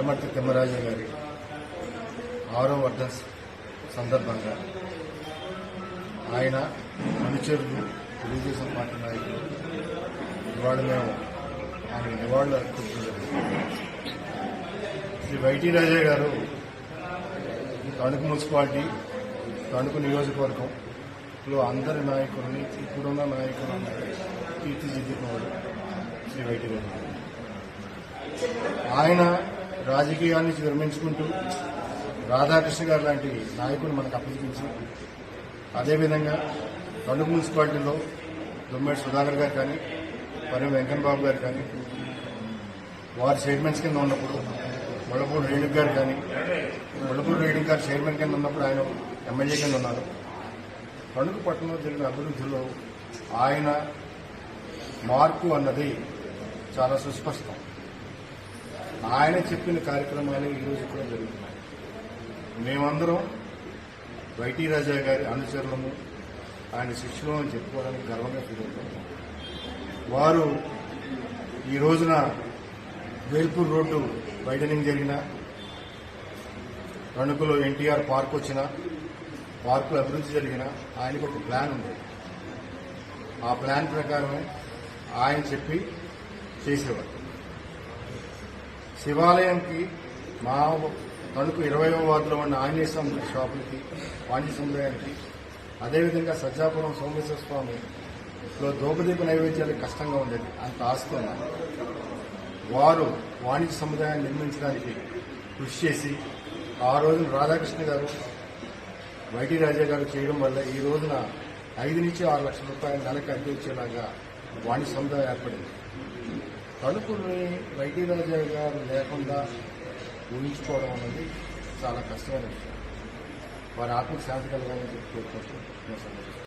కొండమర్తి తిమ్మరాజు గారి 6వ వర్ధంతి సందర్భంగా ఆయన అనుచరులు తెలుగుదేశం పార్టీ నాయకులు ఇవాళ మేము ఆయన నివాళులు అర్పించడం. శ్రీ వైటీ రాజా గారు తణుకు మున్సిపాలిటీ, తణుకు నియోజకవర్గంలో అందరి నాయకులని, ఇప్పుడున్న నాయకులను తీర్చిదిద్దుకున్నాడు శ్రీ వైటీ రాజా గారు. ఆయన రాజకీయాన్ని విరమించుకుంటూ రాధాకృష్ణ గారు లాంటి నాయకులు మనకు అప్పగించి, అదేవిధంగా తణుకు మున్సిపాలిటీలో దుమ్మేటి సుధాకర్ గారు కానీ, పరిమ వెంకన్న బాబు గారు కానీ, వారి చైర్మన్స్ కింద ఉన్నప్పుడు ముళ్ళపూడి రేణుక్ గారు కానీ, ముళ్ళపూడి రేణుక్ గారు చైర్మన్ కింద ఉన్నప్పుడు ఆయన ఎమ్మెల్యే కింద ఉన్నారు. తణుకు పట్టణంలో జరిగిన అభివృద్ధిలో ఆయన మార్పు అన్నది చాలా సుస్పష్టం. ఆయన చెప్పిన కార్యక్రమాలు ఈరోజు కూడా జరుగుతున్నాయి. మేమందరం వైటీ రాజా గారి అనుచరులము, ఆయన శిష్యులు అని చెప్పుకోవడానికి గర్వంగా ఫీల్ అవుతున్నాం. వారు ఈ రోజున వేల్పూర్ రోడ్డు వైడనింగ్ జరిగిన, తణుకులో ఎన్టీఆర్ పార్క్ వచ్చిన, పార్కులు అభివృద్ధి జరిగిన ఆయనకు ఒక ప్లాన్ ఉంది. ఆ ప్లాన్ ప్రకారమే ఆయన చెప్పి చేసేవారు. శివాలయంకి మా తణుకు 20వ వార్డులో ఉన్న ఆంజనేయ స్వామి షాపులకి, వాణిజ్య సముదాయానికి, అదేవిధంగా సజ్జాపురం సోమేశ్వర స్వామిలో దూపదీప నైవేద్యాలకు కష్టంగా ఉండేది. అంత ఆస్తున్న వారు వాణిజ్య సముదాయాన్ని నిర్మించడానికి కృషి చేసి, ఆ రోజున రాధాకృష్ణ గారు, వైటీ రాజా గారు చేయడం వల్ల ఈ రోజున 5 నుంచి 6 లక్షల రూపాయల నెలకి అద్దె వచ్చేలాగా వాణిజ్య సముదాయం ఏర్పడింది. తణుకుని వైటీ రాజా గారు లేకుండా ఊహించుకోవడం అనేది చాలా కష్టమైన విషయం. వారి ఆత్మకు శాంతి కలగాలని చెప్పి కోరుకుంటూ